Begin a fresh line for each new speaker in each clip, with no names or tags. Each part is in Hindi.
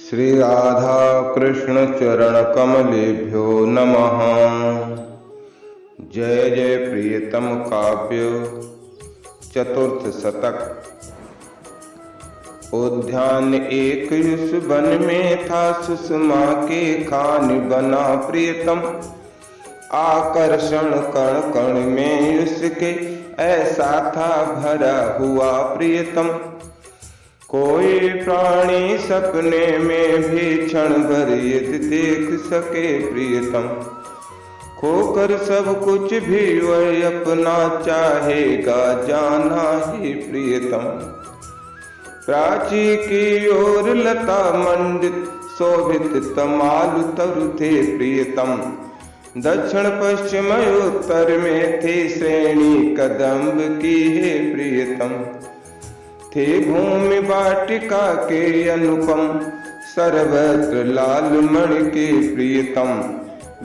श्री राधा कृष्ण चरण कमलेभ्यो नमः। जय जय प्रियतम काव्य चतुर्थ शतक। उद्यान एक युष वन में था, सुषमा के खान बना प्रियतम। आकर्षण कण कण में उसके ऐसा था भरा हुआ प्रियतम। कोई प्राणी सपने में भी क्षण भर यदि देख सके प्रियतम, खोकर सब कुछ भी वह अपना चाहेगा जाना ही प्रियतम। प्राची की ओर लता मंडित शोभित तमाल तरु थे प्रियतम। दक्षिण पश्चिम उत्तर में थी श्रेणी कदम्ब की है प्रियतम। थे भूमि वाटिका के अनुपम, सर्वत्र लाल मणि के प्रियतम।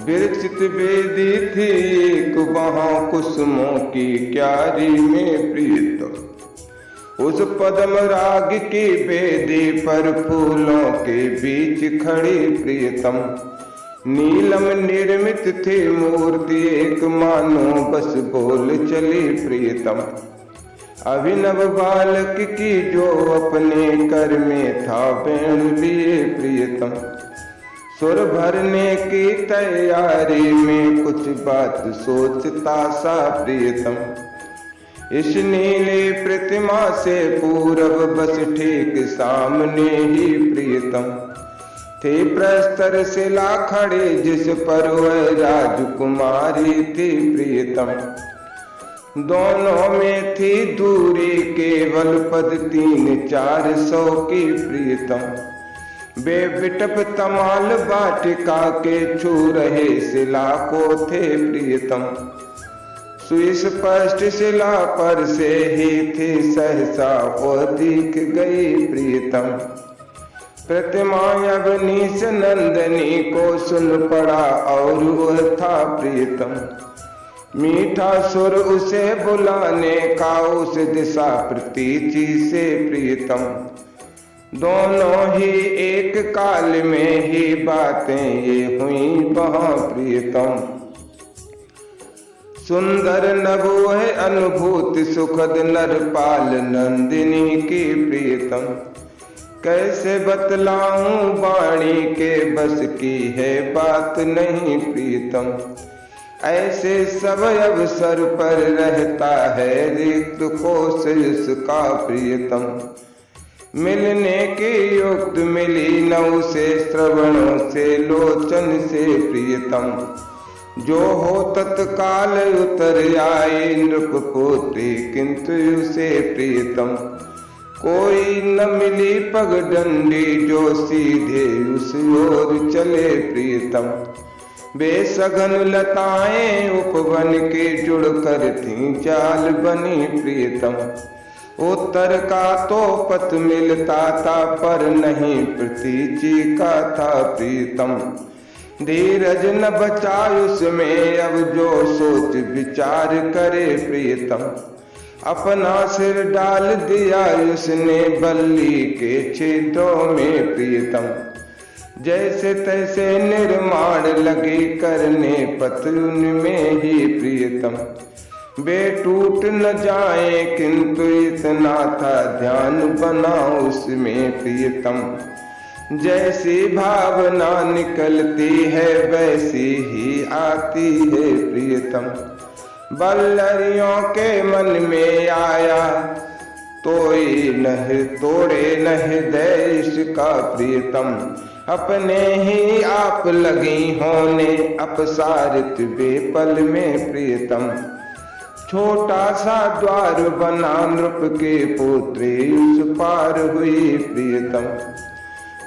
विरचित वेदी थी एक वहाँ, कुसुमों की क्यारी में प्रियतम। उस पद्म राग की वेदी पर फूलों के बीच खड़ी प्रियतम। नीलम निर्मित थी मूर्ति एक, मानो बस बोल चली प्रियतम। अभिनव बालक की जो अपने कर में था वेणु लिए प्रियतम। सुर भरने की तैयारी में कुछ बात सोचता सा प्रियतम। इस नीली प्रतिमा से पूरब बस ठीक सामने ही प्रियतम थे प्रस्तर शिला खड़े, जिस पर वह राजकुमारी थी प्रियतम। दोनों में थी दूरी केवल पद 300-400 की प्रियतम। वे बिटप तमाल वाटिका के छू रहे शिला को थे प्रियतम। सुस्पष्ट शिला पर से ही थी सहसा वो दिख गई प्रियतम। प्रतिमा अवनीश नंदनी को सुन पड़ा और वह था प्रियतम। मीठा सुर उसे बुलाने का उस दिशा प्रतीची से प्रियतम। दोनों ही एक काल में ही बातें ये हुई वहाँ प्रियतम। सुंदर नभ है अनुभूति सुखद नरपाल नंदिनी की प्रियतम। कैसे बतलाऊं वाणी के बस की है बात नहीं प्रियतम। ऐसे सब अवसर पर रहता है रिक्त कोश उसका प्रियतम। मिलने की युक्त मिली न उसे श्रवणों से लोचन से प्रियतम। जो हो तत्काल उतर आए नृप पोते, किंतु उसे प्रियतम कोई न मिली पगडंडी जो सीधे उस ओर चले प्रियतम। बेसघन लताएं उपवन के जुड़कर थीं जाल बनी प्रियतम। उत्तर का तो पथ मिलता था पर नहीं प्रतीची का था प्रियतम। धीरज न बचा उसमें अब जो सोच विचार करे प्रियतम। अपना सिर डाल दिया उसने बल्ली के छेदों में प्रियतम। जैसे तैसे निर्माण लगे करने पतलून में ही प्रियतम। वे टूट न जाए किंतु इतना था ध्यान बना उसमें प्रियतम। जैसी भावना निकलती है वैसी ही आती है प्रियतम। बल्लरियों के मन में आया तोई नहीं तोड़े नहीं हृदय इसका प्रियतम। अपने ही आप लगी होने अपसारित बेपल में प्रियतम। छोटा सा द्वार बना नृप के पुत्री उस पार हुई प्रियतम।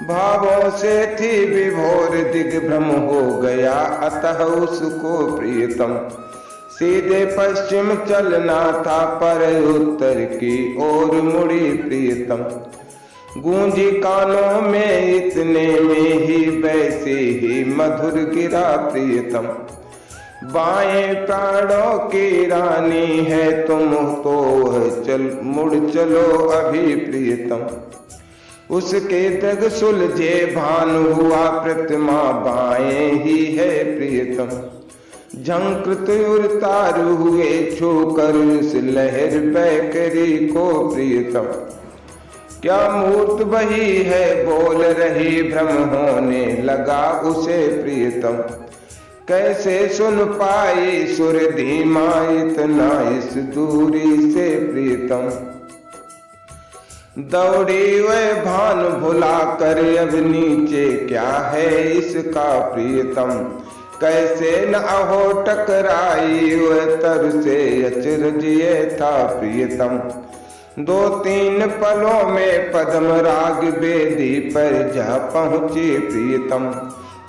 भावों से थी विभोर दिग्भ्रम हो गया अतः उसको प्रियतम। सीधे पश्चिम चलना था पर उत्तर की ओर मुड़ी प्रियतम। गूंजी कानों में इतने में ही वैसे ही मधुर गिरा प्रियतम। बाएं प्राणों की रानी है तुम तो चल मुड़ चलो अभी प्रियतम। उसके दग सुलझे भान हुआ प्रतिमा बाएं ही है प्रियतम। झंकृत उतार हुए छूकर उस लहर बैकरी को प्रियतम। क्या मूर्त वही है बोल रही भ्रम होने लगा उसे प्रियतम। कैसे सुन पाई सुर धीमा इतना इस दूरी से प्रियतम। दौड़ी वह भान भुला कर अब नीचे क्या है इसका प्रियतम। कैसे न अहो टकराई वह तर से अचरज ये था प्रियतम। दो तीन पलों में पद्म राग बेदी पर जा पहुंची प्रियतम।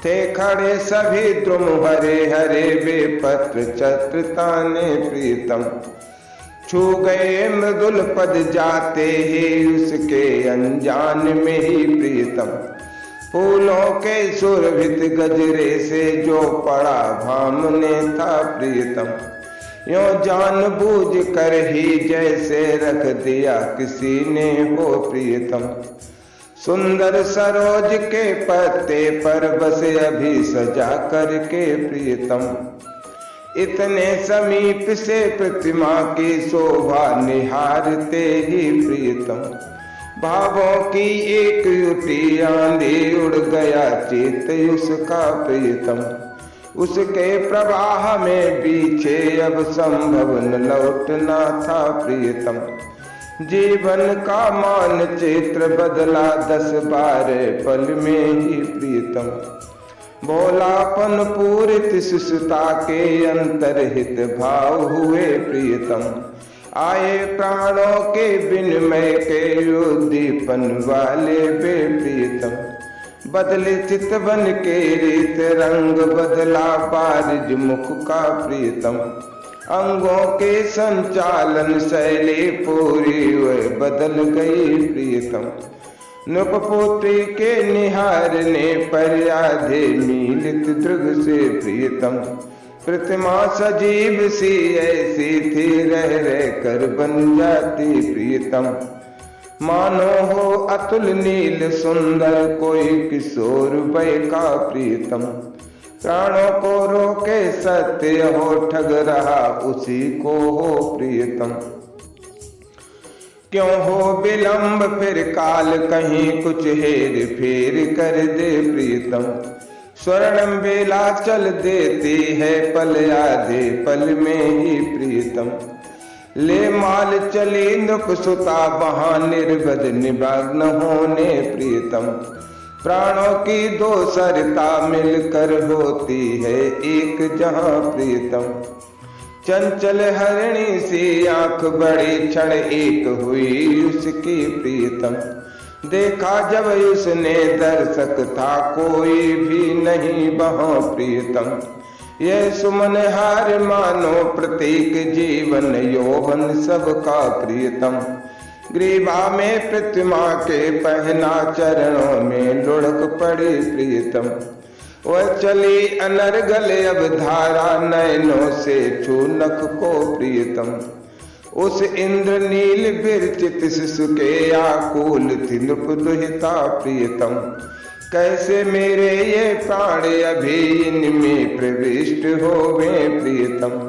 थे खड़े सभी द्रुम हरे हरे बेपत्र छत्र ताने प्रियतम। छू गए मृदुल पद जाते ही उसके अनजान में ही प्रियतम। फूलों के सुरभित गजरे से जो पड़ा भामने था प्रियतम। यों जानबूझ कर ही जैसे रख दिया किसी ने हो प्रियतम। सुंदर सरोज के पत्ते पर बस अभी सजा करके प्रियतम। इतने समीप से प्रतिमा की शोभा निहारते ही प्रियतम। भावों की एक युति आंधी उड़ गया चित उसका प्रियतम। उसके प्रवाह में पीछे अब संभव न लौटना था प्रियतम। जीवन का मानचित्र बदला 10-12 पल में ही प्रियतम। भोलापन पूरित शिष्यता के अंतर्हित भाव हुए प्रियतम। आए प्राणों के विनिमय के उद्दीपन वाले वे प्रियतम। बदले चित बन के रीत रंग बदला बारिज मुख का प्रियतम। अंगों के संचालन शैली पूरी वह बदल गई प्रियतम। नृपपुत्री के निहारने पर आधे मीलित दृग से प्रियतम। प्रतिमा सजीव सी ऐसी थी रह रह कर बन जाती प्रियतम। मानो हो अतुल नील सुंदर कोई किशोर वय का प्रियतम। प्राणों को रोके सत्य हो ठग रहा उसी को हो प्रियतम। क्यों हो विलंब फिर काल कहीं कुछ हेर फेर कर दे प्रियतम। स्वर्णम बेला चल देती है पल आधे पल में ही प्रियतम। ले माल चली नृप सुता वहां निर्बद निमग्न होने प्रियतम। प्राणों की दो सरता मिलकर होती है एक जहां प्रियतम। चंचल हरिणी सी आंख बड़ी क्षण एक हुई उसकी प्रियतम। देखा जब उसने दर्शक था कोई भी नहीं वहां प्रियतम। यह सुमन हार मानो प्रतीक जीवन यौवन सबका प्रियतम। ग्रीवा में प्रतिमा के पहना चरणों में लुढ़क पड़ी प्रियतम। वह चली अनर्गल अब धारा नयनों से छूनक को प्रियतम। उस इंद्र नील विरचित शिशु के आकुल थी नृप दुहिता प्रियतम। कैसे मेरे ये प्राण अभी इनमें प्रविष्ट होवे प्रियतम।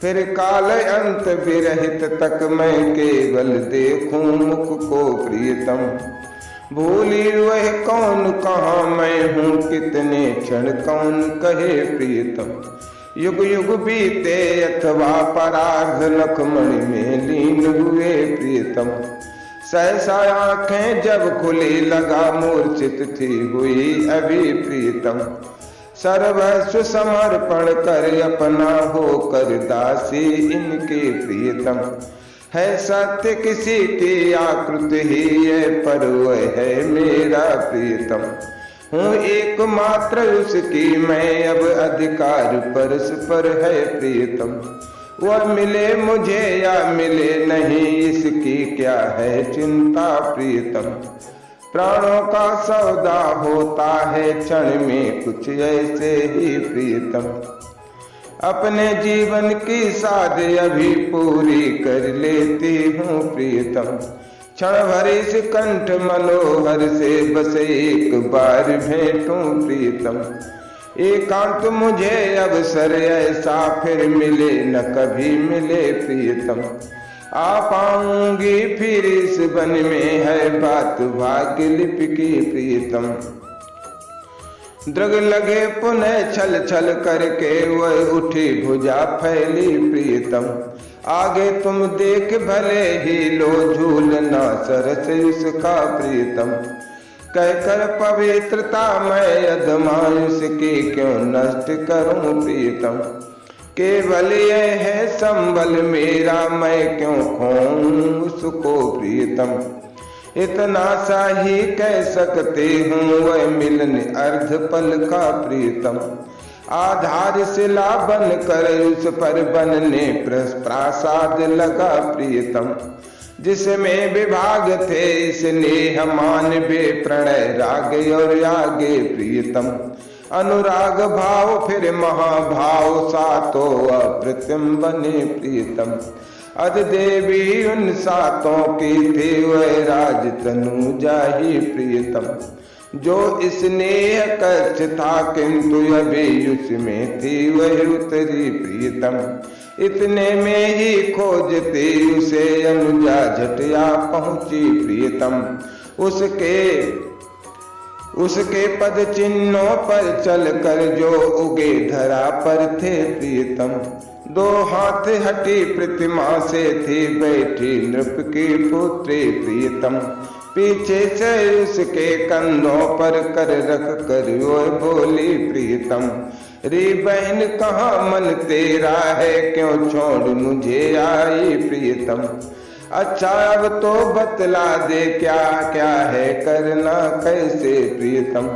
फिर काल अंत विरहित तक मैं केवल देखूं मुख को प्रियतम। भूली वह कौन कहाँ मैं हूँ कितने क्षण कौन कहे प्रियतम। युग युग बीते अथवा परार्ध लखमणि में लीन हुए प्रियतम। सहसा आंखें जब खुली लगा मूर्छित थी हुई अभी प्रियतम। सर्वस्व समर्पण कर अपना होकर दासी इनके प्रियतम। है सत्य किसी की आकृति ही है पर वह है मेरा प्रियतम। हूँ एकमात्र उसकी मैं अब अधिकार परस्पर है प्रियतम। वह मिले मुझे या मिले नहीं इसकी क्या है चिंता प्रियतम। प्राणों का सौदा होता है क्षण में कुछ ऐसे ही प्रियतम। अपने जीवन की साध अभी पूरी कर लेती हूँ प्रियतम। क्षण भरी से कंठ मनोहर से बस एक बार भेंटूं प्रीतम। एकांत मुझे अवसर ऐसा फिर मिले न कभी मिले प्रियतम। आ पाऊंगी फिर इस वन में है बात भाग्य लिपि की प्रियतम। दृग लगे पुनः छल छल करके वह उठी भुजा फैली प्रियतम। आगे तुम देख भले ही लो झूलना सरस उसका प्रियतम। कहकर पवित्रता मैं अधमायुष की क्यों नष्ट करूं प्रियतम। केवल यह है संबल मेरा मैं क्यों खोऊं उसको प्रियतम। इतना सा ही कह सकते हूँ वह मिलन अर्ध पल का प्रियतम। आधार शिला बन कर उस पर बनने प्रासाद लगा प्रियतम। जिसमें विभाग थे स्नेह मानवे प्रणय राग और आगे प्रियतम। अनुराग भाव फिर महाभाव सातों अप्रतिम बने प्रियतम। अधिदेवी उन सातों की थी वह राज तनु जाही प्रियतम। जो स्नेह कच्छ था किंतु अभी उसमें थी वह उतरी प्रियतम। इतने में ही खोजती उसे अनुजा झटिया पहुंची प्रियतम। उसके पद चिन्हों पर चलकर जो उगे धरा पर थे प्रियतम। दो हाथ हटी प्रतिमा से थी बैठी नृप की पुत्री प्रियतम। पीछे से उसके कंधों पर कर रख कर वो बोली प्रियतम। रे बहन कहाँ मन तेरा है क्यों छोड़ मुझे आई प्रियतम। अच्छा अब तो बतला दे क्या क्या है करना कैसे प्रियतम।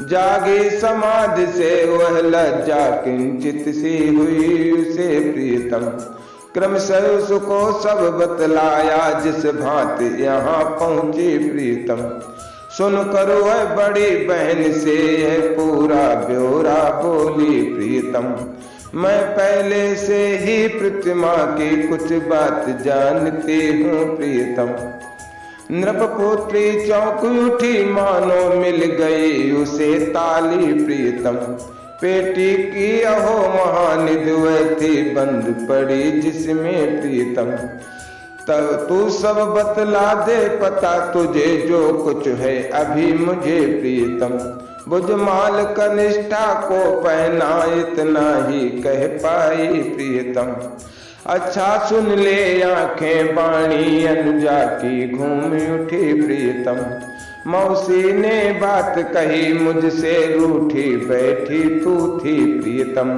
जागी समाधि से वह लज्जा किंचित सी हुई उसे प्रियतम। क्रमशः उसको सब बतलाया जिस भांति यहाँ पहुंची प्रियतम। सुन कर वह बड़ी बहन से है पूरा ब्यौरा बोली प्रियतम। मैं पहले से ही प्रतिमा की कुछ बात जानती हूँ प्रियतम। नृपपुत्री चौंक उठी मानो मिल गई उसे ताली प्रियतम। पेटी की अहो महानिधि वह थी बंद पड़ी जिसमें प्रियतम। तब तू सब बतला दे पता तुझे जो कुछ है अभी मुझे प्रियतम। बुझमाल कनिष्ठा को पहना इतना ही कह पाई प्रियतम। अच्छा सुन ले आंखें बाणी अनुजा की घूम उठी प्रियतम। मौसी ने बात कही मुझसे रूठी बैठी तू थी प्रियतम।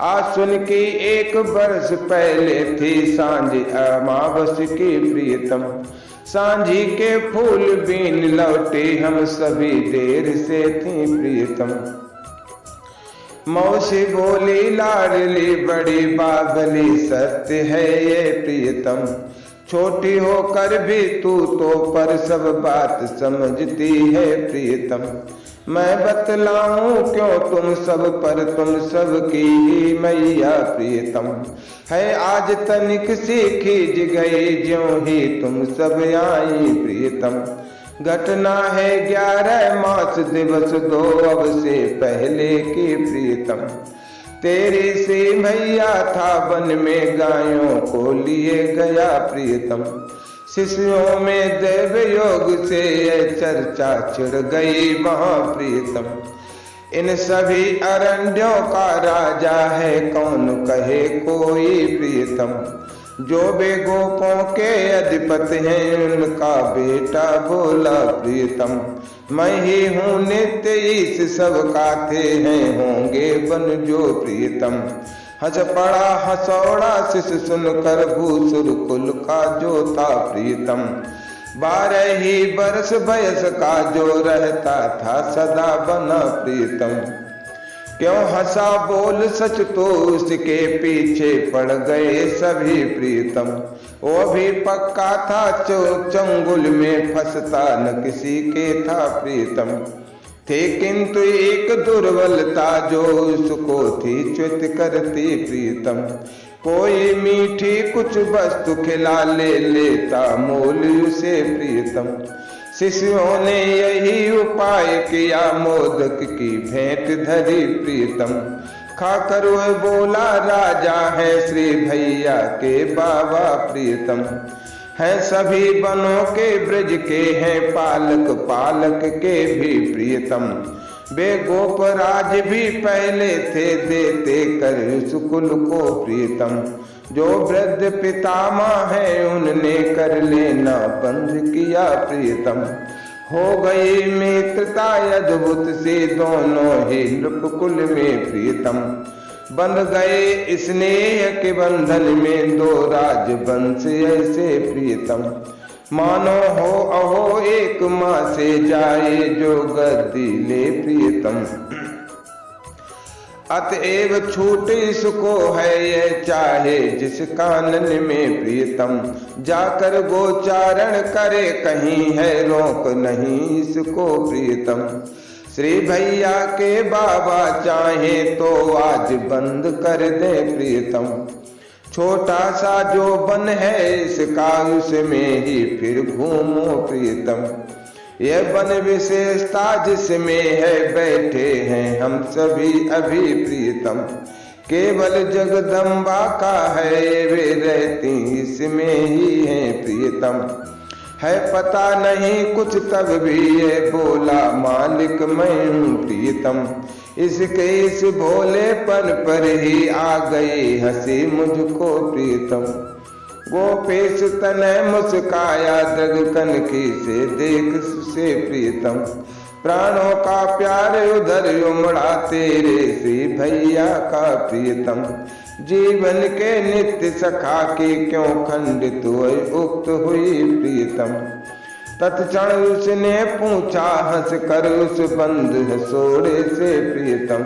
आज सुन की एक बरस पहले थी सांझ अमावस की प्रियतम। सांझी के फूल बीन लौटे हम सभी देर से थी प्रियतम। मौसी बोली लाडली बड़ी बाबली सत्य है ये प्रियतम। छोटी होकर भी तू तो पर सब बात समझती है प्रियतम। मैं बतलाऊं क्यों तुम सब पर तुम सब की ही मैया प्रियतम। है आज तनिक सी खींच गई ज्यों ही तुम सब आई प्रियतम। घटना है 11 मास दिवस 2 अब से पहले की प्रियतम। तेरी से भैया था वन में गायों को लिए गया प्रियतम। शिष्यों में देव योग से चर्चा छिड़ गई वहाँ प्रियतम। इन सभी अरण्यों का राजा है कौन कहे कोई प्रियतम। जो बेगोपों के अधिपति हैं उनका बेटा बोला प्रियतम। मैं ही हूँ नित्य इस सब काथे हैं होंगे बन जो प्रियतम। हंस पड़ा हसौड़ा शिष सुनकर भूसुर कुल का जो था प्रियतम। 12 ही बरस वयस का जो रहता था सदा बना प्रियतम। क्यों हंसा बोल सच तो उसके पीछे पड़ गए सभी प्रियतम। वो भी पक्का था चंगुल में फंसता न किसी के था प्रियतम। थे किंतु एक दुर्बलता जो उसको थी च्युत करती प्रियतम। कोई मीठी कुछ वस्तु खिला ले लेता मोल उसे प्रियतम। शिष्यों ने यही उपाय किया, मोदक की भेंट धरी प्रियतम। खाकर वह बोला राजा है श्री भैया के बाबा प्रियतम। है सभी बनों के ब्रज के हैं पालक, पालक के भी प्रियतम। वे गोपराज भी पहले थे देते कर सुकुल को प्रियतम। जो वृद्ध पितामह है उनने कर लेना बंद किया प्रियतम। हो गई मित्रता अद्भुत से दोनों ही नृपकुल में प्रियतम। बंध गए स्नेह के बंधन में दो राजवंश ऐसे प्रियतम। मानो हो अहो एक माँ से जाए जो गद्दी ले प्रियतम। अतएव छूट इसको है ये चाहे जिस कानन में प्रियतम। जाकर गोचारण करे कहीं है रोक नहीं इसको प्रियतम। श्री भैया के बाबा चाहे तो आज बंद कर दे प्रियतम। छोटा सा जो बन है इसका उसमें ही फिर घूमो प्रियतम। यह वन विशेषता जिसमें है बैठे हैं हम सभी अभी प्रियतम। केवल जगदम्बा का है वे रहती इसमें ही है प्रियतम। है पता नहीं कुछ तब भी ये बोला मालिक मैं हूँ प्रियतम। इसके इस भोलेपन पर ही आ गई हंसी मुझको प्रियतम। गोपेश तनय मुस्काया दगकन की से देख से प्रियतम। प्राणों का प्यार उधर उमड़ा तेरे श्री भैया का प्रियतम। जीवन के नित्य सखा की क्यों खंडित उक्त हुई प्रियतम। तत्क्षण उसने पूछा हंस कर उस बंद हसोड़े से प्रियतम।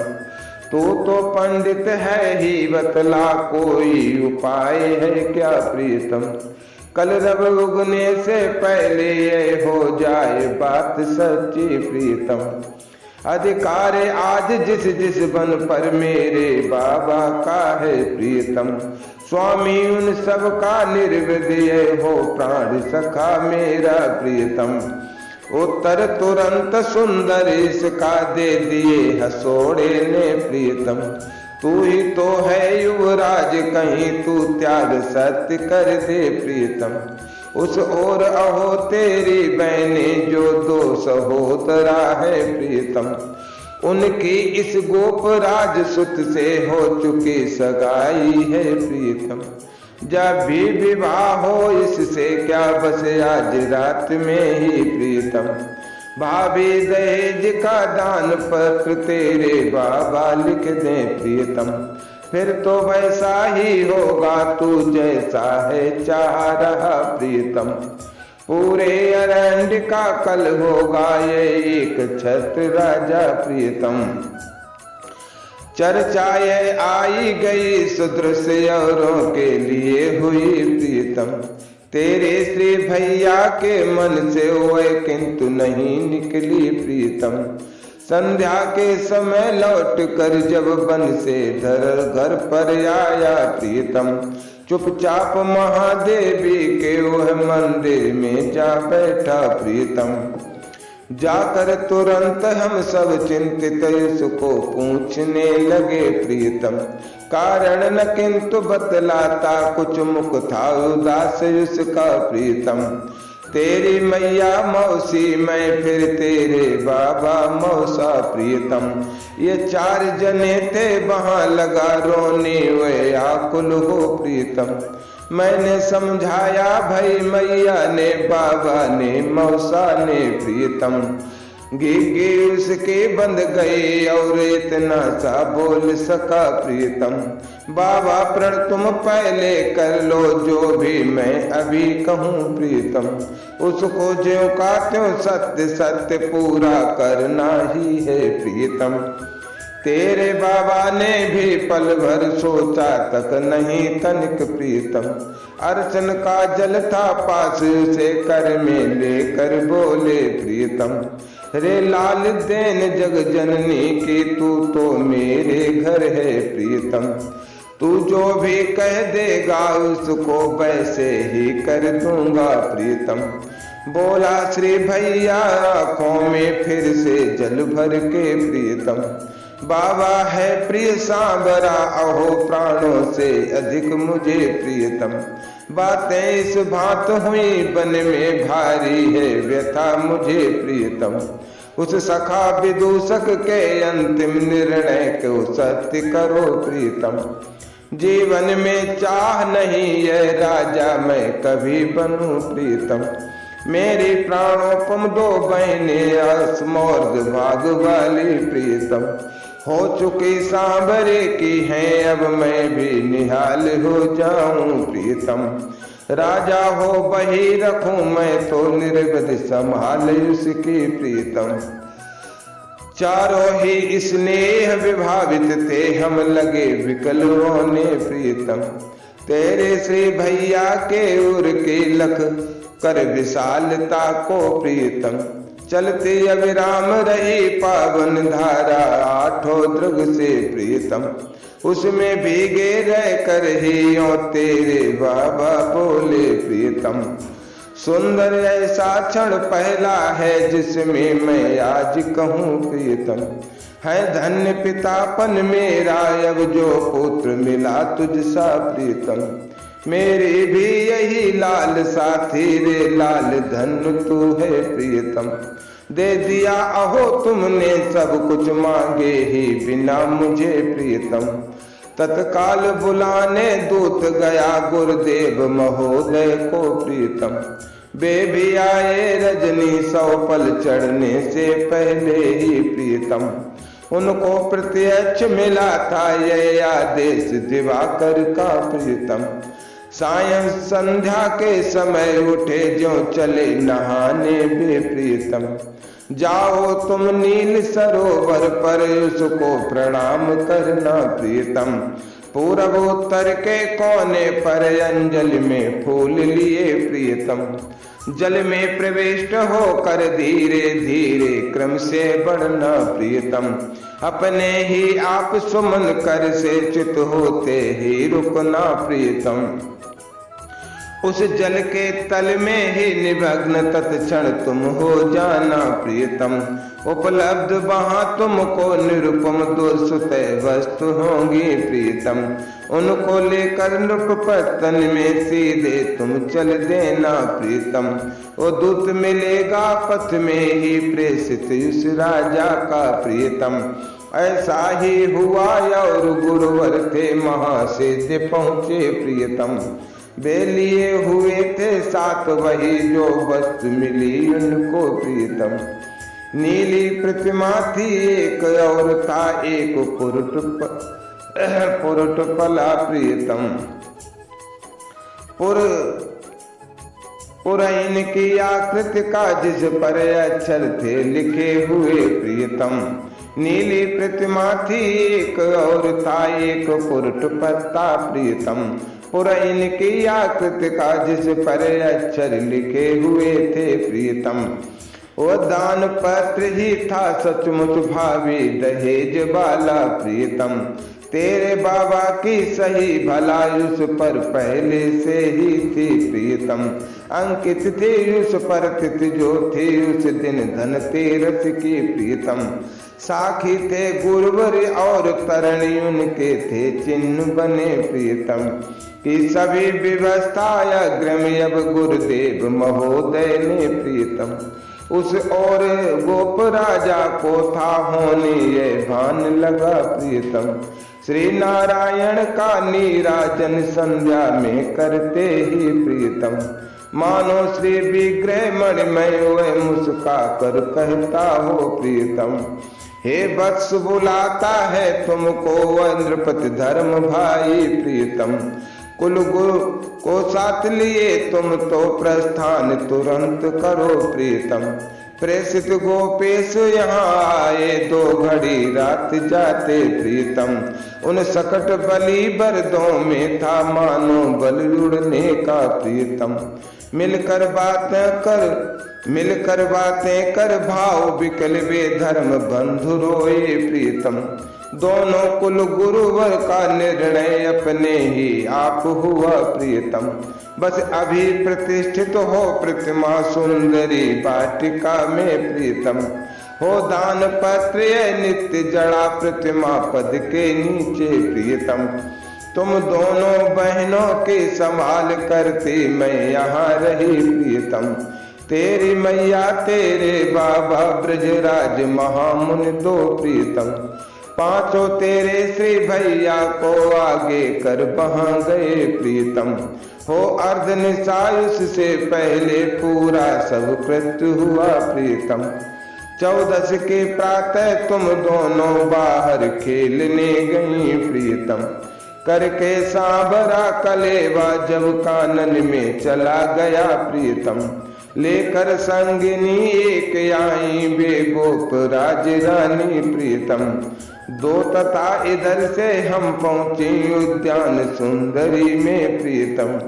तू तो पंडित है ही बतला कोई उपाय है क्या प्रियतम। कल रब उगने से पहले ये हो जाए बात सच्ची प्रियतम। अधिकार आज जिस जिस बन पर मेरे बाबा का है प्रियतम। स्वामी उन सब का निर्विदय हो प्राण सखा मेरा प्रियतम। उत्तर तुरंत सुंदर इसका दे दिए हसोड़े ने प्रियतम। तू ही तो है युवराज कहीं तू त्याग सत्य कर दे प्रियतम। उस ओर अहो तेरी बहने जो दो सहोदरा है प्रियतम। उनकी इस गोपराज सुत से हो चुकी सगाई है प्रियतम। जब भी विवाह हो इससे क्या बस आज रात में ही प्रियतम। भाभी दहेज का दान पत्र तेरे बाबा लिख दे प्रियतम। फिर तो वैसा ही होगा तू जैसा है चाह रहा प्रियतम। पूरे अरण्य का कल होगा ये एक छत्र राजा प्रियतम। चर्चा ये आई गई सुदृश्य औरों के लिए हुई प्रियतम। तेरे श्री भैया के मन से हुए किंतु नहीं निकली प्रियतम। संध्या के समय लौट कर जब वन से घर पर आया प्रियतम। चुपचाप महादेवी के वह मंदिर में जा बैठा प्रियतम। जाकर तुरंत हम सब चिंतित उसको पूछने लगे प्रियतम। कारण न किंतु बतलाता कुछ मुख था उदास उसका प्रियतम। तेरी मैया मौसी मैं फिर तेरे बाबा मौसा प्रियतम। ये चार जने थे वहां लगा रोने वे आकुल हो प्रियतम। मैंने समझाया भाई मैया ने बाबा ने मौसा ने प्रियतम। गिग्गी उसके बंद गई और इतना सा बोल सका प्रियतम। बाबा प्रण तुम पहले कर लो जो भी मैं अभी कहूँ प्रियतम। उसको ज्यों का त्यों सत्य सत्य पूरा करना ही है प्रियतम। तेरे बाबा ने भी पल भर सोचा तक नहीं तनिक प्रियतम। अर्चन का जल था पास से कर में लेकर बोले प्रियतम। रे लाल देन जग जननी की तू तो मेरे घर है प्रियतम। तू जो भी कह देगा उसको वैसे ही कर दूंगा प्रीतम। बोला श्री भैया आंखों में फिर से जल भर के प्रीतम। बाबा है प्रिय सांवरा अहो प्राणों से अधिक मुझे प्रियतम। बातें इस बात हुई बन में भारी है व्यथा मुझे प्रियतम। उस सखा विदूषक के अंतिम निर्णय को सत्य करो प्रीतम। जीवन में चाह नहीं है राजा मैं कभी बनूं प्रीतम। मेरी प्राणोपम दो बहने असमौर्द भाग वाली प्रीतम। हो चुकी सांवरे की हैं अब मैं भी निहाल हो जाऊं प्रीतम। राजा हो बही रखूं मैं तो निर्वध संभाल उसकी प्रीतम। चारों ही स्नेह विभावित थे हम लगे विकल रोने प्रीतम। तेरे श्री भैया के उर के लख कर विशालता को प्रीतम। चलती अविराम रही पावन धारा आठों दृग से प्रीतम। उसमें भीगे रह कर ही ओ तेरे बाबा बोले प्रीतम। सुंदर ऐसा क्षण पहला है जिसमें मैं आज कहूँ प्रीतम। है धन्य पितापन मेरा अब जो पुत्र मिला तुझसा प्रीतम। मेरी भी यही लाल साथी रे लाल धन्य तू है प्रीतम। दे दिया अहो तुमने सब कुछ मांगे ही बिना मुझे प्रीतम। तत्काल बुलाने दूत गया गुरुदेव महोदय को प्रीतम। वे भी आए रजनी 100 पल चढ़ने से पहले ही प्रीतम। उनको प्रत्यक्ष मिला था यह आदेश दिवाकर का प्रीतम। सायं संध्या के समय उठे जो चले नहाने वे प्रीतम। जाओ तुम नील सरोवर पर उसको प्रणाम करना प्रीतम। पूरब उत्तर के कोने पर अंजलि में फूल लिए प्रीतम। जल में प्रविष्ट होकर धीरे धीरे क्रम से बढ़ना प्रीतम। अपने ही आप सुमन कर से चित होते ही रुकना प्रीतम। उस जल के तल में ही निमग्न तत्क्षण तुम हो जाना प्रीतम। उपलब्ध वहां तुमको निरुपम 200 वस्तु होंगी प्रीतम। उनको लेकर नृपपतन में सीधे तुम चल देना प्रीतम। वो दूत मिलेगा पथ में ही प्रेषित उस राजा का प्रीतम। ऐसा ही हुआ और गुरुवर थे महासिद्ध पहुँचे प्रीतम। वे लिए हुए थे साथ वही जो वस्तु मिली उनको प्रीतम। नीली प्रतिमा थी एक और था एक पुरुट पला प्रीतम। पुरैन की आकृति का जिस पर अक्षर थे लिखे हुए प्रीतम। नीली प्रतिमा थी एक और था एक पुरुट पत्ता प्रीतम। पुरैन की आकृति का जिस पर अक्षर लिखे हुए थे प्रीतम। वो दान पत्र ही था सचमुच भावी दहेज वाला प्रीतम। तेरे बाबा की सही भलाई उस पर पहले से ही थी प्रीतम। अंकित थी उस पर तिथि जो थी उस दिन धनतेरस की प्रीतम। साखी थे गुरुवर और तरणी उनके थे चिन्ह बने प्रीतम। कि सभी व्यवस्था अग्रम अब गुरुदेव महोदय ने प्रीतम। उस और गोप राजा को था होने ये भान लगा प्रीतम। श्री नारायण का नीराजन संध्या में करते ही प्रीतम। मानो श्री विग्रह मणिमय वह मुस्का कर कहता हो प्रीतम। हे वत्स बुलाता है तुमको वह नृपति धर्म भाई प्रीतम। कुल गुरु को साथ लिए तुम तो प्रस्थान तुरंत करो प्रीतम। प्रेषित गोपेश यहाँ आए 2 घड़ी रात जाते प्रीतम। उन सकट बलि बरदों में था मानो बल उड़ने का प्रीतम। मिलकर बातें कर भाव विकल वे धर्म बंधु रोए प्रीतम। दोनों कुल गुरुवर का निर्णय अपने ही आप हुआ प्रियतम। बस अभी प्रतिष्ठित हो प्रतिमा सुंदरी वाटिका में प्रियतम। हो दान पत्र नित्य जड़ा प्रतिमा पद के नीचे प्रियतम। तुम दोनों बहनों की संभाल करती मैं यहाँ रही प्रियतम। तेरी मैया तेरे बाबा ब्रजराज महामुनि दो प्रियतम। पांचों तेरे श्री भैया को आगे कर वहां गए प्रियतम। हो अर्ध निशायुष से पहले पूरा सब कृत्य हुआ प्रियतम। 14 के प्रातः तुम दोनों बाहर खेलने गई प्रियतम। करके सांवरा कलेवा जब कानन में चला गया प्रियतम। लेकर संगिनी एक आई बेगोप राज रानी प्रियतम। दो तथा इधर से हम पहुंचे उद्यान सुंदरी में प्रियतम।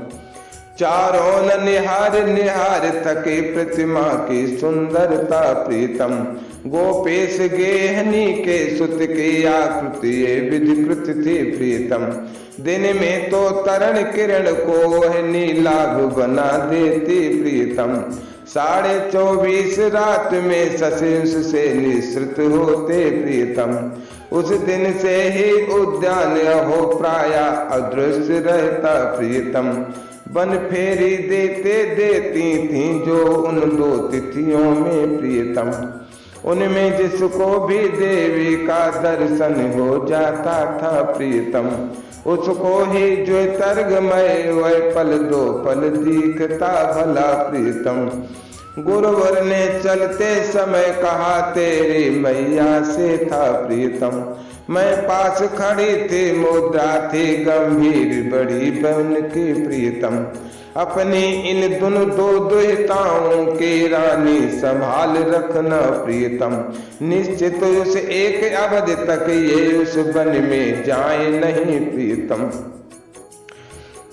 चारों न निहार निहार थके प्रतिमा की सुंदरता प्रियतम। गोपेश गेहनी के सुत की आकृति विधिकृत थी प्रियतम। दिन में तो तरण किरण को वह नीलाभ बना देती प्रियतम। 24:30 रात में सशिंस से निसृत होते प्रियतम। उस दिन से ही उद्यान हो प्राय अदृश्य रहता प्रियतम। बन फेरी देते देती थी जो उन 2 तिथियों में प्रियतम। उनमें जिसको भी देवी का दर्शन हो जाता था प्रियतम। उसको ही जो तर्गमय वह पल 2 पल दिखता भला प्रियतम। गुरुवर ने चलते समय कहा तेरी मैया से था प्रियतम। मैं पास खड़ी थी मुद्रा थी गंभीर बड़ी बन की प्रियतम। अपनी इन दो दुहिताओं की रानी संभाल रखना प्रियतम। निश्चित उस एक अवधि तक ये उस वन में जाए नहीं प्रियतम।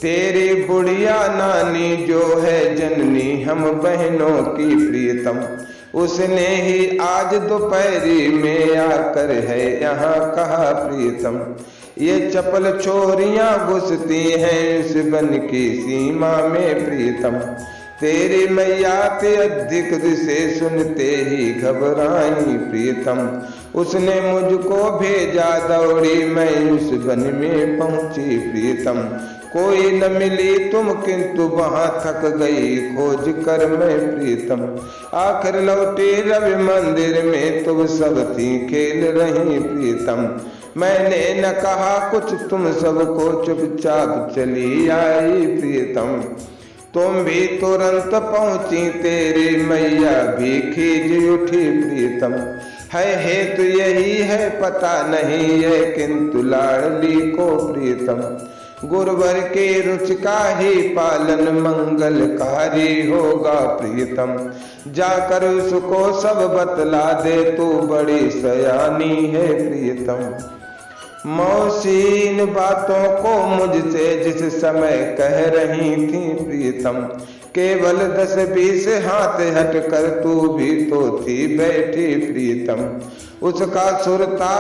तेरी बुढ़िया नानी जो है जननी हम बहनों की प्रियतम। उसने ही आज दोपहरी में आकर है यहाँ कहा प्रियतम। ये चपल छोरियां घुसती हैं इस वन की सीमा में प्रियतम। तेरी मैया ते अधिक से सुनते ही घबराई प्रियतम। उसने मुझको भेजा दौड़ी मैं उस वन में पहुंची प्रियतम। कोई न मिली तुम किंतु वहां थक गई खोज कर मैं प्रियतम। आखिर लौटे रवि मंदिर में तुम सब थी खेल रही प्रियतम। मैंने न कहा कुछ तुम सबको चुपचाप चली आई प्रियतम। तुम भी तुरंत पहुंची तेरी मैया भी खींच उठी प्रियतम। है हेतु यही है पता नहीं है किंतु लाडली को प्रियतम। गुरुवर के रुच का ही पालन मंगलकारी होगा प्रियतम। जाकर उसको सब बतला दे तू बड़ी सयानी है प्रियतम। मौसी इन बातों को मुझसे जिस समय कह रही थी प्रियतम। केवल 10-20 हाथ हट कर तू भी तो थी बैठी प्रियतम। उसका सुरता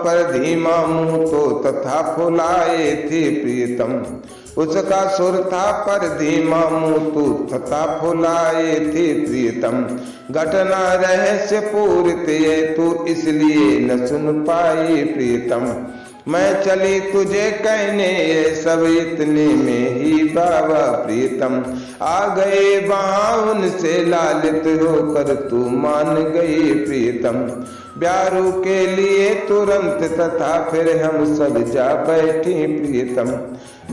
पर धीमा मुंह तो तथा फुलाए थी प्रियतम। उसका सुरता पर धीमा मुंह तो तथा फुलाए थी प्रियतम। घटना रहस्य पूरित ये तू इसलिए न सुन पाई प्रियतम। मैं चली तुझे कहने ये सब इतने में ही बाबा प्रियतम आ गए वहां उनसे लालित होकर तू मान गई प्रियतम। ब्यारू के लिए तुरंत तथा फिर हम सब जा बैठी प्रियतम।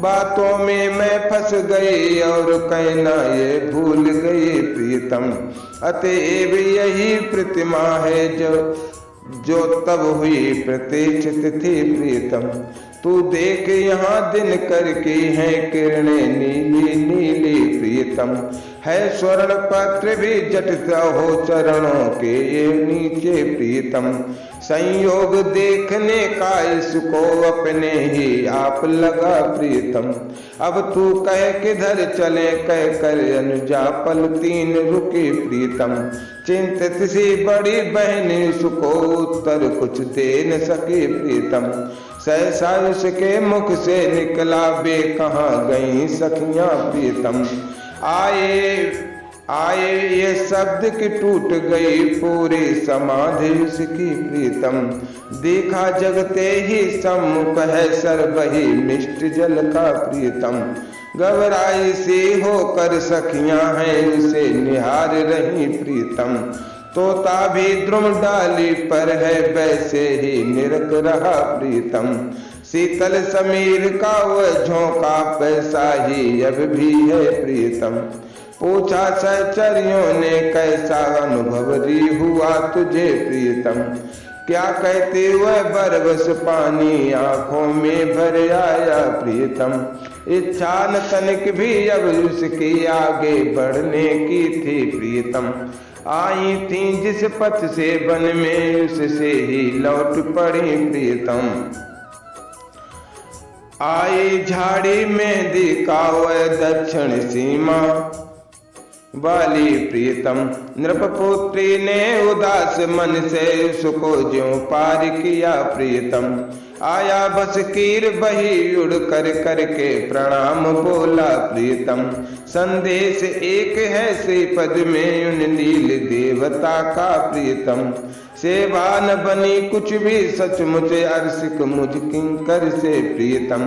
बातों में मैं फंस गई और कहना ये भूल गई प्रियतम। अतएव यही प्रतिमा है जो तब हुई प्रतिष्ठित थी प्रियतम। तू देख यहाँ दिन कर की है किरणें नीली नीली प्रियतम। है स्वर्ण पत्र भी जटित हो चरणों के ये नीचे प्रियतम। संयोग देखने का इसको अपने ही आप लगा प्रियतम। अब तू कह किधर चले कह कर अनुजा पल तीन रुकी प्रियतम। चिंतित सी बड़ी बहन इसको उत्तर कुछ दे न सके प्रियतम। सहसा उसके मुख से निकला बे कहाँ गई सखियां प्रियतम। आए ये शब्द की टूट गई पूरी समाधि उसकी प्रीतम। देखा जगते ही सम्मुख है सर्वही मिष्ट जल का प्रीतम। घबराई सी होकर सखियां हैं उसे निहार रही प्रीतम। तोता भी द्रुम डाली पर है वैसे ही निरख रहा प्रीतम। शीतल समीर का वह झोंका पैसा ही अब भी है प्रीतम। पूछा सहचरियों ने कैसा अनुभव री हुआ तुझे प्रीतम। क्या कहते वह बरबस पानी आंखों में भर आया प्रीतम। इच्छा न तनिक भी अब उसकी आगे बढ़ने की थी प्रीतम। आई थी जिस पथ से वन में उससे ही लौट पड़ी प्रीतम। आई झाड़ी में दिखा वह दक्षिण सीमा वाली प्रीतम। नृपपुत्री ने उदास मन से उसको ज्यों पार किया प्रीतम। आया बस कीर बही उड़ कर करके प्रणाम बोला प्रीतम। संदेश एक है श्रीपद में उन नील देवता का प्रीतम। सेवा न बनी कुछ भी सचमुच अर्शिक मुझ किंकर से प्रीतम।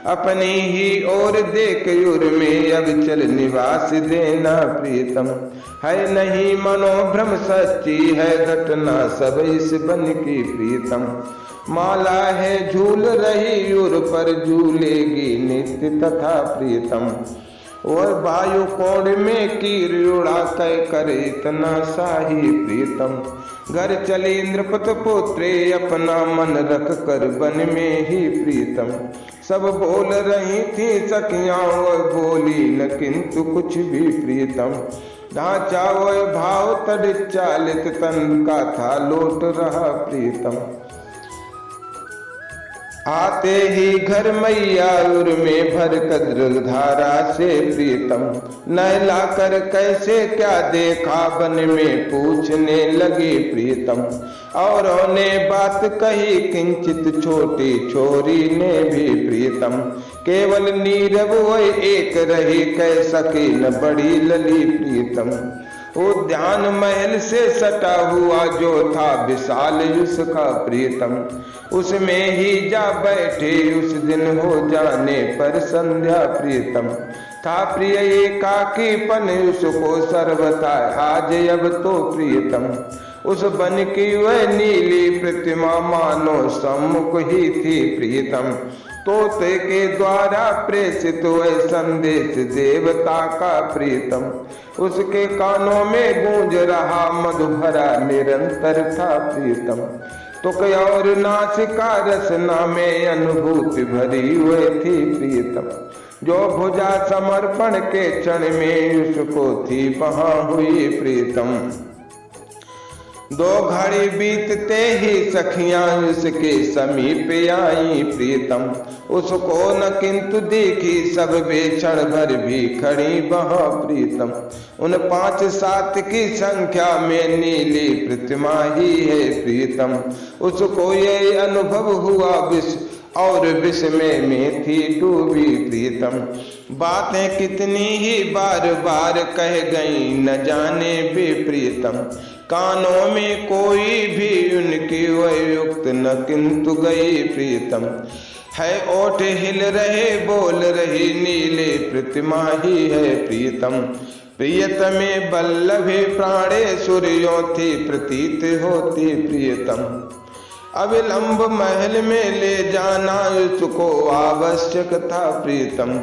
अपनी ही ओर देख युर में अब चल निवास देना प्रीतम। है नहीं मनोभ्रम सच्ची है घटना सब इस बन की प्रीतम। माला है झूल रही उर पर झूलेगी नित्य तथा प्रीतम। और वायु कोण में कीर उड़ा कह कर इतना शाही प्रीतम। घर चली नृपत पुत्रे अपना मन रख कर वन में ही प्रीतम। सब बोल रही थी सखियां वह बोली न किंतु कुछ भी प्रीतम। ढांचा वह भाव तड़ चालित तन का था लौट रहा प्रीतम। आते ही घर मैया उर में भर कद्र धारा से प्रीतम। नहला कर कैसे क्या देखा बन में पूछने लगी प्रीतम। औरों ने बात कही किंचित छोटी छोरी ने भी प्रीतम। केवल नीरव वह एक रही कह सके न बड़ी लली प्रीतम। उद्यान महल से सटा हुआ जो था विशाल उसका प्रीतम। उसमें ही जा बैठे उस दिन हो जाने पर संध्या प्रीतम। था प्रिय एकाकीपन उसको सर्वथा आज अब तो प्रीतम। उस बन की वह नीली प्रतिमा मानो सम्मुख ही थी प्रीतम। तोते के द्वारा प्रेषित वह संदेश देवता का प्रीतम। उसके कानों में गूंज रहा मधुभरा निरंतर था प्रीतम। तो कई और नासिका रसना में अनुभूति भरी हुई थी प्रीतम। जो भुजा समर्पण के क्षण में उसको थी वहां हुई प्रीतम। दो घड़ी बीतते ही सखियां उसके समीप आई प्रीतम। उसको न किंतु देखी सब वे क्षण भर भी खड़ी वहां प्रीतम। उन 5-7 की संख्या में नीली प्रतिमा ही है प्रीतम। उसको ये अनुभव हुआ विष और विस्मय में थी डूबी प्रीतम। बातें कितनी ही बार बार कह गई न जाने बे प्रीतम। कानों में कोई भी उनकी वह युक्त न किंतु गई प्रीतम। है ओठ हिल रहे बोल रही नीले प्रतिमा ही है प्रीतम। प्रियतमे बल्लभे प्राणे सूर्यों थी प्रतीत होती प्रियतम। अविलंब महल में ले जाना उसको आवश्यक था प्रीतम।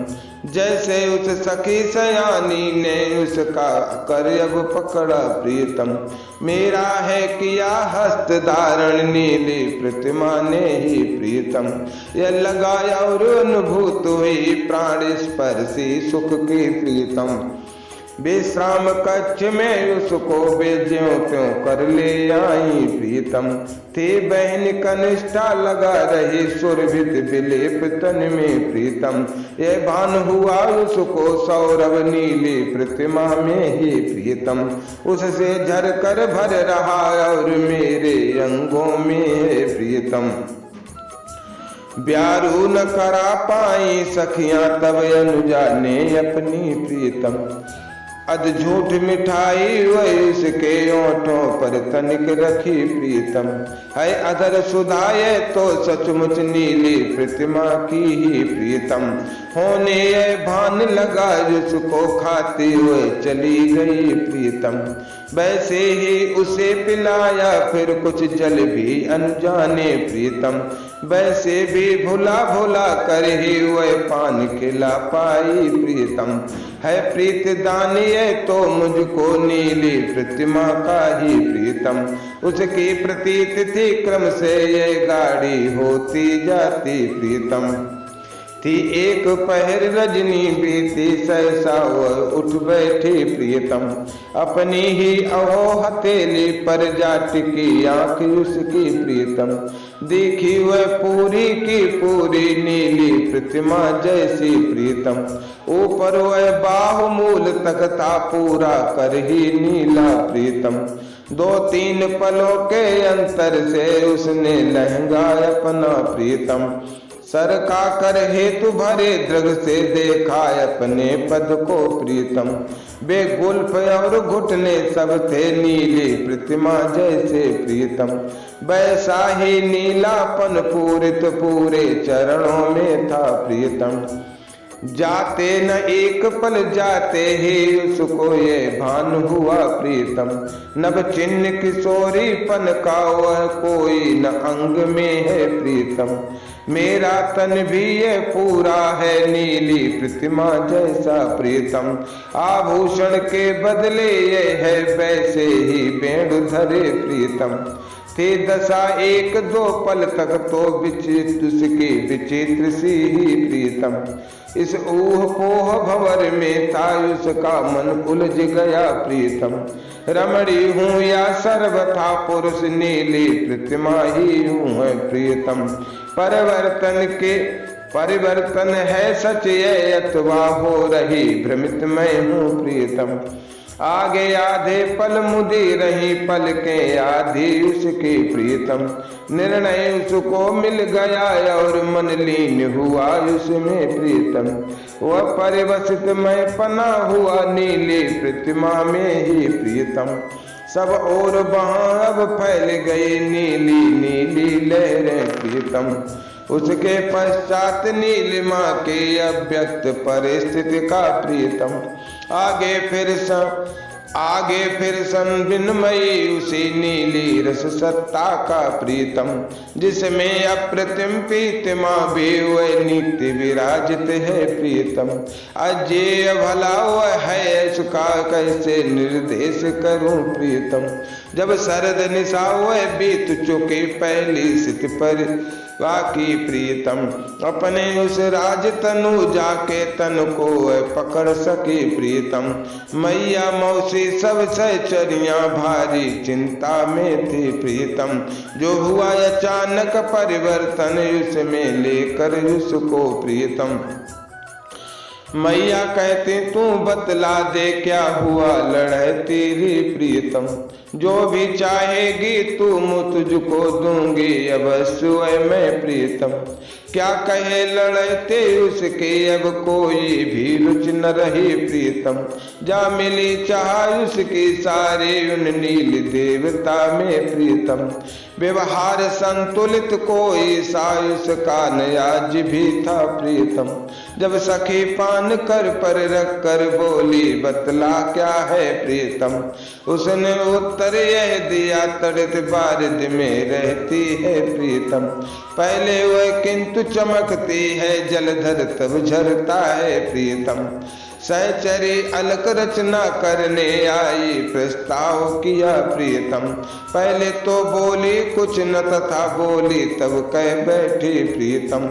जैसे उस सखी सयानी ने उसका कर अब पकड़ा प्रीतम। मेरा है किया हस्त धारण नीली प्रतिमा ने ही प्रीतम। यह लगाया और अनुभूत हुई प्राण स्पर्शी सुख की प्रीतम। विश्राम कक्ष में उसको बेज्यों त्यों कर ले आई प्रीतम। थी बहन कनिष्ठा लगा रही सुरभित विलेप तन में प्रीतम। ये भान हुआ उसको सौरभ नीली प्रतिमा में ही प्रीतम। उससे झर कर भर रहा और मेरे अंगों में है प्रीतम। ब्यारू न करा पाई सखियां तब अनुजा ने अपनी प्रीतम। अध झूठ मिठाई वही उसके ओंठों पर तनिक रखी प्रीतम। है अधर सुधाये तो सचमुच नीली प्रतिमा की ही प्रीतम। होने ये भान लगा जिसको खाती हुए चली गई प्रीतम। वैसे ही उसे पिलाया फिर कुछ जल भी अनजाने प्रीतम। वैसे भी भुला भुला कर ही वह पान खिला पाई प्रीतम। है प्रीत दानिये तो मुझको नीली प्रतिमा का ही प्रीतम। उसकी प्रतीत थी क्रम से ये गाड़ी होती जाती प्रीतम। थी एक पहर रजनी बीती सहसा वह उठ बैठी प्रीतम। अपनी ही अहो हथेली पर जा टिकी आँख उसकी प्रीतम। देखी वह पूरी की पूरी नीली प्रतिमा जैसी प्रीतम। ऊपर वह बाहुमूल तक था पूरा कर ही नीला प्रीतम। 2-3 पलों के अंतर से उसने लहंगा अपना प्रीतम। सरका कर हेतु भरे दृग से देखा अपने पद को प्रीतम। बेगुल्फ और घुटने सब थे नीली प्रतिमा जैसे प्रीतम। वैसा ही नीलापन पूरित पूरे चरणों में था प्रीतम। जाते न एक पल जाते ही उसको ये भान हुआ प्रीतम। नभ चिन्ह किशोरीपन का वह कोई न अंग में है प्रीतम। मेरा तन भी ये पूरा है नीली प्रतिमा जैसा प्रीतम। आभूषण के बदले ये है वैसे ही बेड़ धरे प्रीतम। थे दशा 1-2 पल तक तो विचित्र उसकी विचित्र सी ही प्रीतम। इस ऊह पोह भंवर में था उसका मन उलझ गया प्रीतम। रमणी हूँ या सर्वथा पुरुष नीली प्रतिमा ही हूँ है प्रीतम। परिवर्तन है सच ये अथवा हो रही भ्रमित मैं हूँ प्रीतम। आगे आधे पल मुदी रही पलकें आधी उसकी प्रीतम। निर्णय उसको मिल गया और मन लीन हुआ उसमें प्रीतम। वह परिवसित में पना हुआ नीली प्रतिमा में ही प्रीतम। सब और वहां अब फैल गई नीली नीली लहरें प्रीतम। उसके पश्चात नीलिमा की अव्यक्त परिस्थिति का प्रीतम। आगे फिर संविन्मयी उसी नीली रस सत्ता का प्रीतम। जिसमें अप्रतिम प्रीतिमा भी वह नित्य विराजित है प्रीतम। अजेय भला वह है उसका कैसे निर्देश करूं प्रीतम। जब शरद निशा वह बीत चुकी पहली सित पर बाकी प्रीतम। अपने उस राज तनु जाके तन को पकड़ सकी प्रीतम। मैया मौसी सब सहचरियां भारी चिंता में थी प्रीतम। जो हुआ अचानक परिवर्तन उसमें लेकर उसको प्रीतम। मैया कहती तू बतला दे क्या हुआ लड़ाई तेरी प्रीतम। जो भी चाहेगी तू तुझको दूंगी अवश्य मैं प्रीतम। क्या कहे लड़ते उसके अब कोई भी रुचि न रही प्रीतम। जा मिली चाह उसकी सारे उन नील देवता में प्रीतम। व्यवहार संतुलित कोई सा उसका नयाज भी था प्रीतम। जब सखी पान कर पर रख कर बोली बतला क्या है प्रीतम, उसने उत्तर यह दिया तड़ित बारिद में रहती है प्रीतम। पहले वह किंतु चमकती है जलधर तब झरता है प्रीतम। सहचरी अलक रचना करने आई प्रस्ताव किया प्रीतम। पहले तो बोली कुछ न तथा बोली तब कह बैठी प्रीतम।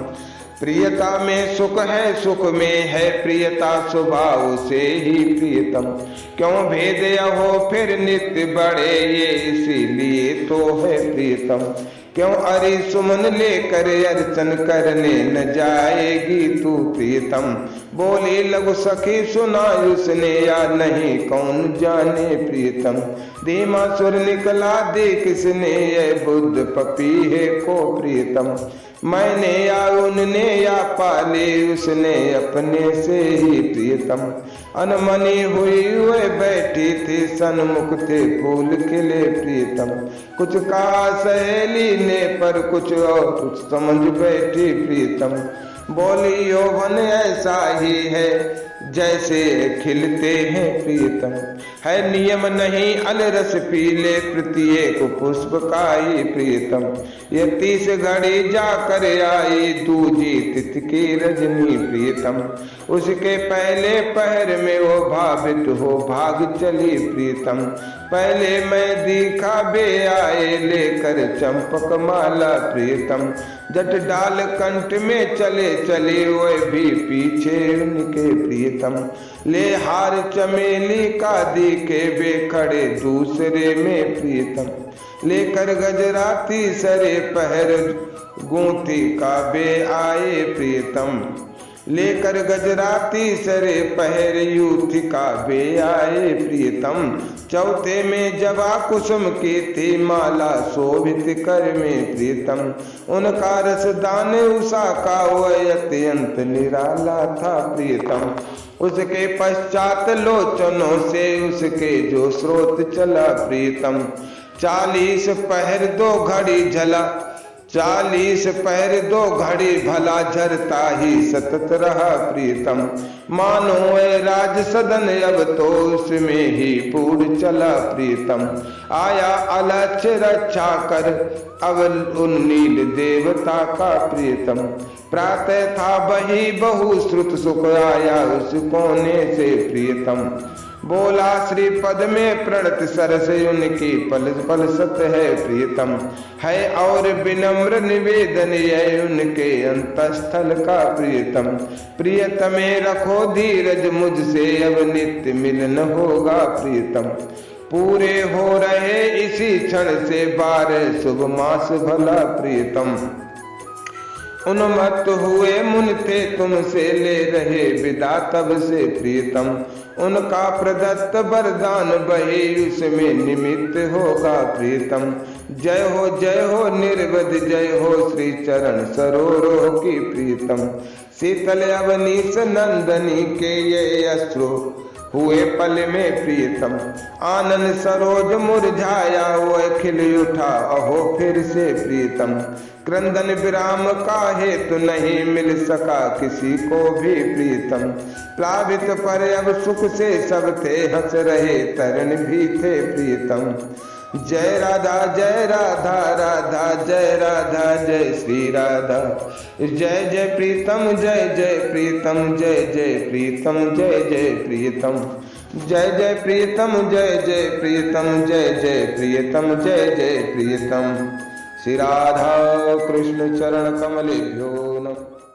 प्रियता में सुख है सुख में है प्रियता स्वभाव से ही प्रीतम। क्यों भेद हो फिर नित्य बड़े ये इसीलिए तो है प्रीतम। क्यों अरि सुमन लेकर अर्चन करने न जाएगी तू प्रीतम। बोली लघु सखी सुना उसने या नहीं कौन जाने प्रीतम। धीमा सुर निकला दे किसने ये बुद्ध पपीहे को प्रीतम। मैंने या उनने या पाले उसने अपने से ही प्रीतम। अनमनी हुई वे बैठी थी सन्मुख थे फूल खिले प्रीतम। कुछ कहा सहेली ने पर कुछ और कुछ समझ बैठी प्रीतम। बोली यौवन ऐसा ही है जैसे खिलते हैं प्रीतम। है नियम नहीं अलरस पीले प्रत्येक पुष्प का ही प्रीतम। ये 30 घड़ी जाकर आई दूजी तिथि की रजनी प्रीतम। उसके पहले पहर में वो भावित हो भाग चली प्रीतम। पहले मैं दिखा बे आए लेकर चंपक माला प्रीतम। जट डाल कंठ में चले चले वे भी पीछे उनके प्रीतम। ले हार चमेली का दिखे बे खड़े दूसरे में प्रीतम। लेकर गजरा तीसरे पहर गूंथी का बे आए प्रीतम। लेकर गजरा तीसरे पहर यूथी का बे आए प्रीतम। चौथे में जवा कुसुम की थी माला शोभित कर में प्रीतम। उनका रसदान उषा का वह अत्यंत निराला था प्रीतम। उसके पश्चात लोचनों से उसके जो स्रोत चला प्रीतम। 40 पहर 2 घड़ी झला 40 पहर 2 घड़ी भला झरता ही सतत रहा प्रीतम। मानो ए राज सदन अब तो उसमें ही पूर्ण चला प्रीतम। आया अलक्ष्य रक्षा कर अब उन नील देवता का प्रीतम। प्रातः था बही बहु श्रुत सुख आया उस कोने से प्रीतम। बोला श्री पद में प्रणत सरस उनकी पल पल सत है प्रीतम। है और विनम्र निवेदन ये उनके अंतस्थल का प्रीतम। प्रियतमे रखो धीरज मुझसे अब नित्य मिलन होगा प्रीतम। पूरे हो रहे इसी क्षण से 12 शुभ मास भला प्रीतम। उन्मत्त हुए मुन थे तुमसे ले रहे विदा तब से प्रीतम। उनका प्रदत्त वरदान बही उसमें निमित्त होगा प्रीतम। जय हो निर्वध जय हो श्री चरण सरोवरों की प्रीतम। शीतल अवनीश नंदनी के ये अश्रु हुए पल में प्रीतम। आनंद सरोज मुरझाया वह खिल उठा अहो फिर से प्रीतम। क्रंदन विराम का हेतु नहीं मिल सका किसी को भी प्रीतम। प्लावित पर अब सुख से सब थे हंस रहे तरण भी थे प्रीतम। जय राधा राधा जय राधा जय श्री राधा। जय जय प्रीतम जय प्रीतम जय प्रीतम जय प्रीतम। जय प्रीतम जय प्रीतम जय प्रीतम जय प्रीतम। श्री राधा कृष्ण चरण कमलेभ्यो नमः।